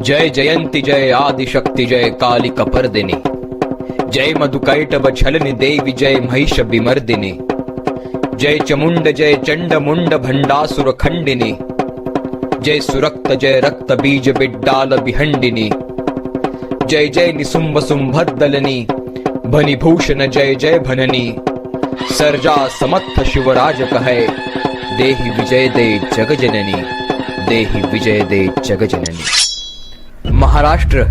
जय जयंती जय आदिशक्ति जय काली कपर्दिनी, जय मधुकैटभ छलनि देवी जय महिष विमर्दिनी, जय चमुंड जय चंड मुंड भंडासुर खंडिनी, जय सुरक्त जय रक्त बीज बिड्डाल विहंडिनी, जय जय निसुंभ सुंभद्दलनी भनि भूषण जय जय भननी, सर्जा समर्थ शिवराज कहे देहि विजय दे जग जननी, देहि विजय दे जग जननी। महाराष्ट्र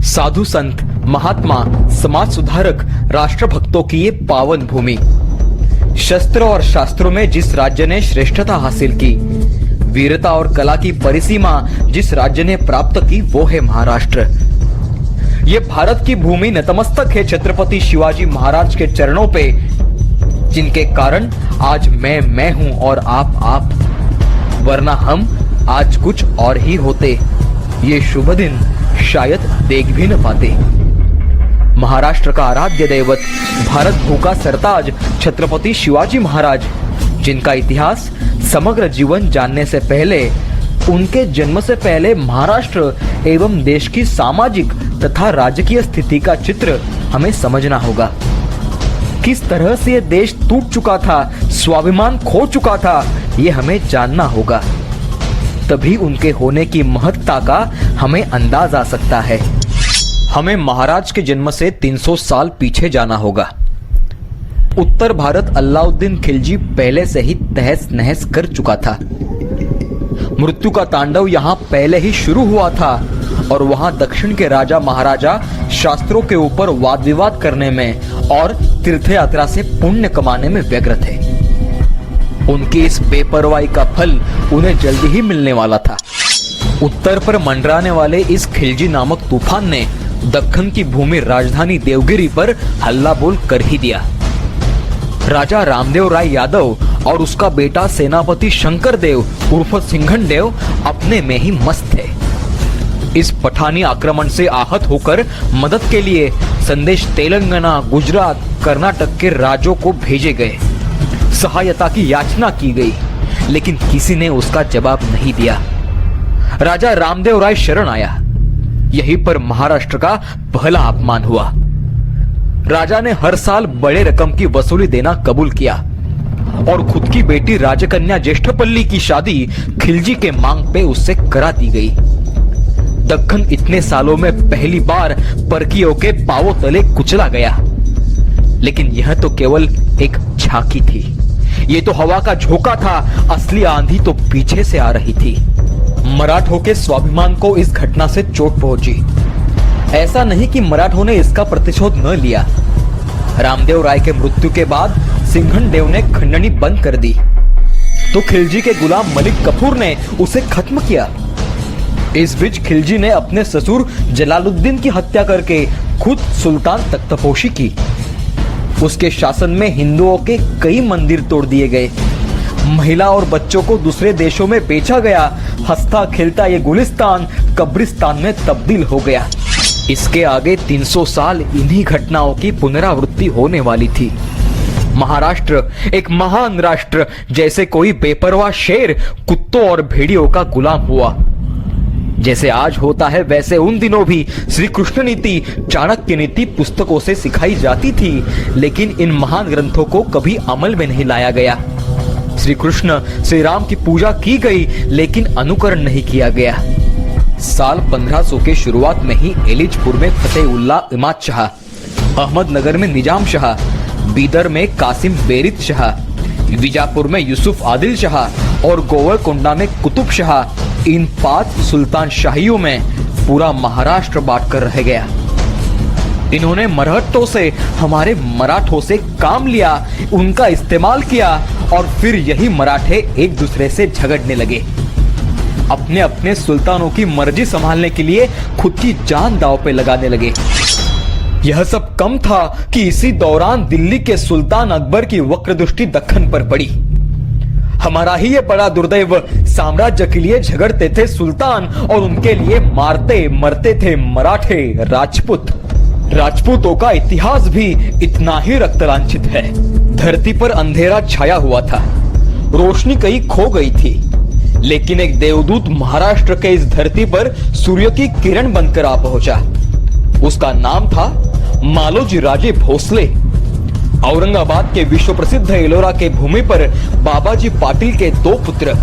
साधु संत महात्मा समाज सुधारक राष्ट्रभक्तों की ये पावन भूमि, शस्त्र और शास्त्रों में जिस राज्य ने श्रेष्ठता हासिल की, वीरता और कला की परिसीमा जिस राज्य ने प्राप्त की, वो है महाराष्ट्र। ये भारत की भूमि नतमस्तक है छत्रपति शिवाजी महाराज के चरणों पे, जिनके कारण आज मैं हूं और आप, वरना हम आज कुछ और ही होते। ये शुभ दिन शायद देख भी न पाते। महाराष्ट्र का आराध्य दैवत, भारत भू का सरताज छत्रपति शिवाजी महाराज, जिनका इतिहास समग्र जीवन जानने से पहले, उनके जन्म से पहले महाराष्ट्र एवं देश की सामाजिक तथा राजकीय स्थिति का चित्र हमें समझना होगा। किस तरह से ये देश टूट चुका था, स्वाभिमान खो चुका था, ये हमें जानना होगा। तभी उनके होने की महत्ता का हमें अंदाज आ सकता है। हमें महाराज के जन्म से 300 साल पीछे जाना होगा। उत्तर भारत अलाउद्दीन खिलजी पहले से ही तहस नहस कर चुका था। मृत्यु का तांडव यहाँ पहले ही शुरू हुआ था और वहाँ दक्षिण के राजा महाराजा शास्त्रों के ऊपर वाद विवाद करने में और तीर्थ यात्रा से पुण्य कमाने में व्यग्र थे। उनकी इस बेपरवाही का फल उन्हें जल्दी ही मिलने वाला था। उत्तर पर मंडराने वाले इस खिलजी नामक तूफान ने दक्कन की भूमि राजधानी देवगिरी पर हल्ला बोल कर ही दिया। राजा रामदेव राय यादव और उसका बेटा सेनापति शंकर देव उर्फ सिंघन देव अपने में ही मस्त थे। इस पठानी आक्रमण से आहत होकर मदद के लिए संदेश तेलंगाना, गुजरात, कर्नाटक के राज्यों को भेजे गए। सहायता की याचना की गई, लेकिन किसी ने उसका जवाब नहीं दिया। राजा रामदेव राय शरण आया। यहीं पर महाराष्ट्र का पहला अपमान हुआ। राजा ने हर साल बड़े रकम की वसूली देना कबूल किया और खुद की बेटी राजकन्या ज्येष्ठपल्ली की शादी खिलजी के मांग पे उससे करा दी गई। दक्कन इतने सालों में पहली बार परकियों के पांवों तले कुचला गया, लेकिन यह तो केवल एक झांकी थी। ये तो हवा का झोंका था, असली आंधी तो पीछे से आ रही थी। मराठों के स्वाभिमान को इस घटना से चोट पहुंची। ऐसा नहीं कि मराठों ने इसका प्रतिशोध न लिया। रामदेव राय के मृत्यु के बाद सिंघन देव ने खंडनी बंद कर दी, तो खिलजी के गुलाम मलिक कफूर ने उसे खत्म किया। इस बीच खिलजी ने अपने ससुर जलालुद्दीन की हत्या करके खुद सुल्तान तख्तपोशी की। उसके शासन में हिंदुओं के कई मंदिर तोड़ दिए गए, महिला और बच्चों को दूसरे देशों में बेचा गया। हंसता खेलता ये गुलिस्तान कब्रिस्तान में तब्दील हो गया। इसके आगे 300 साल इन्हीं घटनाओं की पुनरावृत्ति होने वाली थी। महाराष्ट्र एक महान राष्ट्र जैसे कोई बेपरवाह शेर कुत्तों और भेड़ियों का गुलाम हुआ। जैसे आज होता है, वैसे उन दिनों भी श्री कृष्ण नीति, चाणक्य नीति पुस्तकों से सिखाई जाती थी, लेकिन इन महान ग्रंथों को कभी अमल में नहीं लाया गया। श्री कृष्ण श्री राम की पूजा की गई, लेकिन अनुकरण नहीं किया गया। साल 1500 के शुरुआत में ही एलिचपुर में फतेहुल्लाह इमाद शाह, अहमदनगर में निजाम शाह, बीदर में कासिम बेरित शाह, बीजापुर में यूसुफ आदिल शाह और गोवलकोंडा में कुतुब शाह, इन 5 सुल्तान शाहियों में पूरा महाराष्ट्र बांटकर रह गया। इन्होंने मराठों से, हमारे मराठों से काम लिया, उनका इस्तेमाल किया और फिर यही मराठे एक दूसरे से झगड़ने लगे। अपने अपने सुल्तानों की मर्जी संभालने के लिए खुद की जान दांव पे लगाने लगे। यह सब कम था कि इसी दौरान दिल्ली के सुल्तान अकबर की वक्र दृष्टि दक्कन पर पड़ी। हमारा ही ये बड़ा दुर्दैव, साम्राज्य के लिए झगड़ते थे सुल्तान और उनके लिए मारते मरते थे मराठे राजपूत। राजपूतों का इतिहास भी इतना ही रक्तलांछित है। धरती पर अंधेरा छाया हुआ था, रोशनी कहीं खो गई थी। लेकिन एक देवदूत महाराष्ट्र के इस धरती पर सूर्य की किरण बनकर आ पहुंचा। उसका नाम था मालोजी राजे भोसले। औरंगाबाद के विश्व प्रसिद्ध एलोरा के भूमि पर बाबाजी पाटिल के दो पुत्र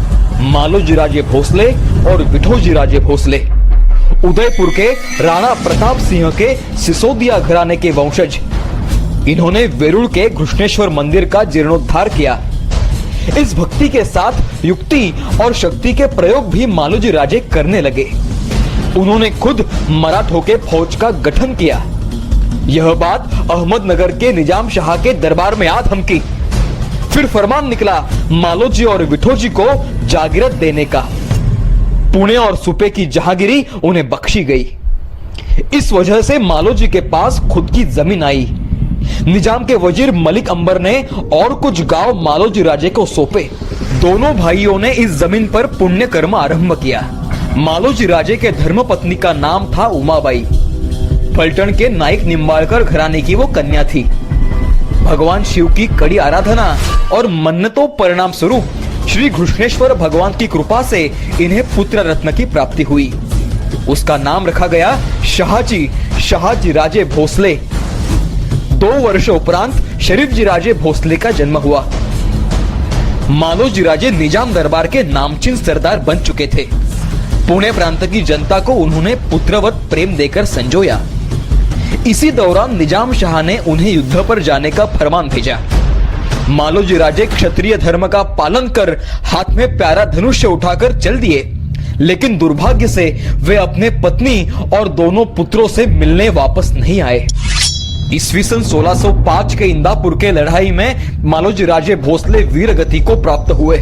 मालोजी राजे भोसले और विठोजी राजे भोसले, उदयपुर के राणा प्रताप सिंह के सिसोदिया घराने के वंशज। इन्होंने वेरुड़ के घृष्णेश्वर मंदिर का जीर्णोद्धार किया। इस भक्ति के साथ युक्ति और शक्ति के प्रयोग भी मालोजी राजे करने लगे। उन्होंने खुद मराठों के फौज का गठन किया। यह बात अहमदनगर के निजाम शाह के दरबार में आ थमकी। फिर फरमान निकला मालोजी और विठोजी को जागीरत देने का। पुणे और सुपे की जहांगीरी उन्हें बख्शी गई। इस वजह से मालोजी के पास खुद की जमीन आई। निजाम के वजीर मलिक अंबर ने और कुछ गांव मालोजी राजे को सौंपे। दोनों भाइयों ने इस जमीन पर पुण्य कर्म आरंभ किया। मालोजी राजे के धर्मपत्नी का नाम था उमाबाई। फलटण के नाइक निंबाळकर घराने की वो कन्या थी। भगवान शिव की कड़ी आराधना और मन्नतों परिणाम स्वरूप श्री घृष्णेश्वर भगवान की कृपा से इन्हें पुत्र रत्न की प्राप्ति हुई। उसका नाम रखा गया शाहजी राजे भोसले। 2 वर्ष उपरांत शरीफजी राजे भोसले का जन्म हुआ। मालोजी राजे निजाम दरबार के नामचीन सरदार बन चुके थे। पुणे प्रांत की जनता को उन्होंने पुत्रवत प्रेम देकर संजोया। इसी दौरान निजाम शाह ने उन्हें युद्ध पर जाने का फरमान भेजा। मालोजी राजे क्षत्रिय धर्म का पालन कर हाथ में प्यारा धनुष्य उठाकर चल दिए, लेकिन दुर्भाग्य से वे अपने पत्नी और दोनों पुत्रों से मिलने वापस नहीं आए। ईस्वी सन 1605 के इंदापुर के लड़ाई में मालोजी राजे भोसले वीर गति को प्राप्त हुए।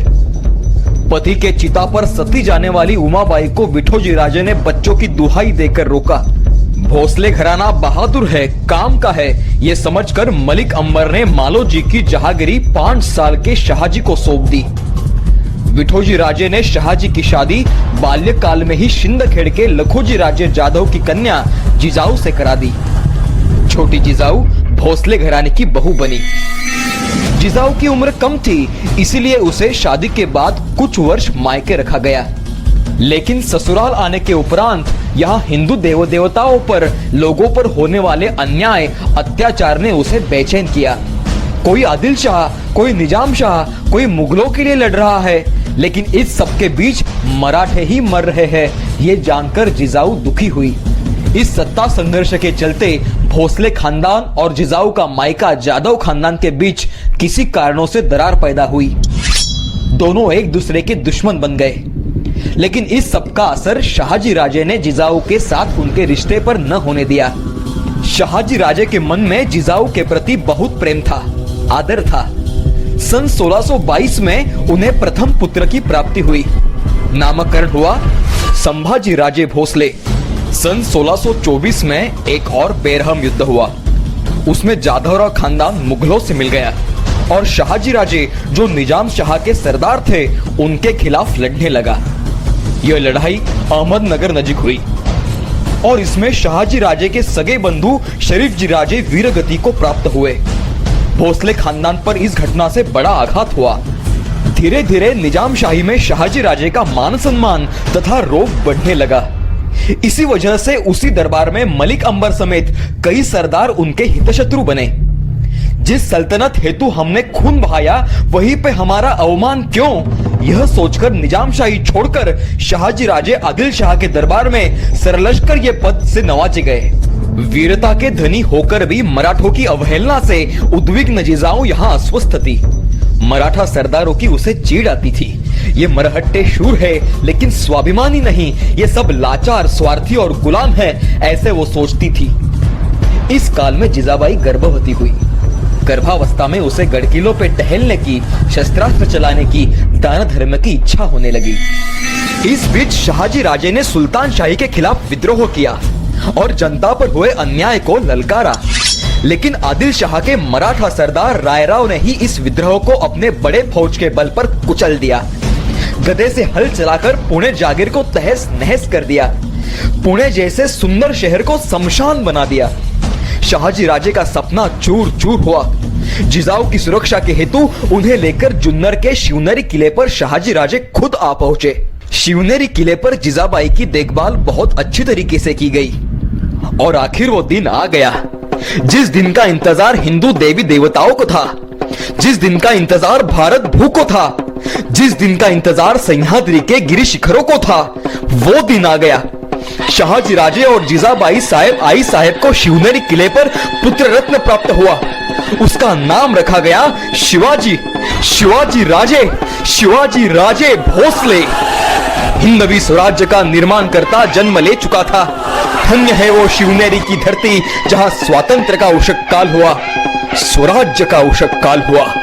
पति के चिता पर सती जाने वाली उमाबाई को विठोजी राजे ने बच्चों की दुहाई देकर रोका। भोसले घराना बहादुर है, काम का है, ये समझकर मलिक अंबर ने मालोजी की जहांगीरी 5 साल के शाहजी को सौंप दी। विठोजी राजे ने शाहजी की शादी बाल्यकाल में ही सिंदखेड़ के लखोजी राजे जाधव की कन्या जिजाऊ से करा दी। छोटी जिजाऊ भोसले घराने की बहू बनी। जिजाऊ की उम्र कम थी, इसीलिए उसे शादी के बाद कुछ वर्ष मायके रखा गया। लेकिन ससुराल आने के उपरांत यहाँ हिंदू देव देवताओं पर लोगों पर होने वाले अन्याय अत्याचार ने उसे बेचैन किया। कोई आदिल शाह, कोई निजाम शाह, कोई मुगलों के लिए लड़ रहा है, लेकिन इस सब के बीच मराठे ही मर रहे हैं, ये जानकर जिजाऊ दुखी हुई। इस सत्ता संघर्ष के चलते भोसले खानदान और जिजाऊ का मायका जादव खानदान के बीच किसी कारणों से दरार पैदा हुई। दोनों एक दूसरे के दुश्मन बन गए। लेकिन इस सब का असर शाहजी राजे ने जिजाऊ के साथ उनके रिश्ते पर न होने दिया। शाहजी राजे के मन में जिजाऊ के प्रति बहुत प्रेम था, आदर था। सन 1622 में उन्हें प्रथम पुत्र की प्राप्ति हुई। नामकरण हुआ संभाजी राजे भोसले। सन 1624 में एक और बेरहम युद्ध हुआ। उसमें जाधवराव खानदान मुगलों से मिल गया और शाहजी राजे जो निजाम शाह के सरदार थे उनके खिलाफ लड़ने लगा। यह लड़ाई अहमदनगर नजीक हुई और इसमें शाहजी राजे के सगे बंधु शरीफजी राजे वीरगति को प्राप्त हुए। भोसले खानदान पर इस घटना से बड़ा आघात हुआ। धीरे धीरे निजाम शाही में शाहजी राजे का मान सम्मान तथा रोब बढ़ने लगा। इसी वजह से उसी दरबार में मलिक अंबर समेत कई सरदार उनके हितशत्रु बने। जिस सल्तनत हेतु हमने खून बहाया वहीं पे हमारा अवमान क्यों, यह सोचकर निजाम शाही छोड़कर शाहजी राजे आदिल शाह के दरबार में सरलश्कर ये पद से नवाजे गए। वीरता के धनी होकर भी मराठों की अवहेलना से उद्विग्न जिजाऊ यहाँ अस्वस्थ थी। मराठा सरदारों की उसे चीड़ आती थी। ये मरहट्टे शूर है लेकिन स्वाभिमानी नहीं, ये सब लाचार, स्वार्थी और गुलाम है, ऐसे वो सोचती थी। इस काल में जिजाबाई गर्भवती हुई। गर्भावस्था में उसे गढ़किलों पे टहलने की, शस्त्रास्त्र चलाने की, दान धर्म की इच्छा होने लगी। इस बीच शाहजी राजे ने सुल्तान शाही के खिलाफ विद्रोह किया और जनता पर हुए अन्याय को ललकारा। लेकिन आदिल शाह के मराठा सरदार रायराव ने ही इस विद्रोह को अपने बड़े फौज के बल पर कुचल दिया। गधे से हल चलाकर पुणे जागीर को तहस नहस कर दिया। पुणे जैसे सुंदर शहर को शमशान बना दिया। शहाजी राजे का सपना चूर चूर हुआ। जिजाऊ की सुरक्षा के हेतु उन्हें लेकर जुन्नर के शिवनेरी किले पर शहाजी राजे खुद आ पहुंचे। शिवनेरी किले पर जिजाबाई की देखभाल बहुत अच्छी तरीके से की गई और आखिर वो दिन आ गया जिस दिन का इंतजार हिंदू देवी देवताओं को था, जिस दिन का इंतजार भारत भू को था, जिस दिन का इंतजार सह्याद्री के गिरि शिखरों को था, वो दिन आ गया। शहाजी राजे और जिजाबाई साहेब आई साहेब को शिवनेरी किले पर पुत्र रत्न प्राप्त हुआ। उसका नाम रखा गया शिवाजी। शिवाजी राजे भोसले। हिंदवी स्वराज्य का निर्माण करता जन्म ले चुका था। धन्य है वो शिवनेरी की धरती जहां स्वातंत्र का उषक काल हुआ, स्वराज्य का उषक काल हुआ।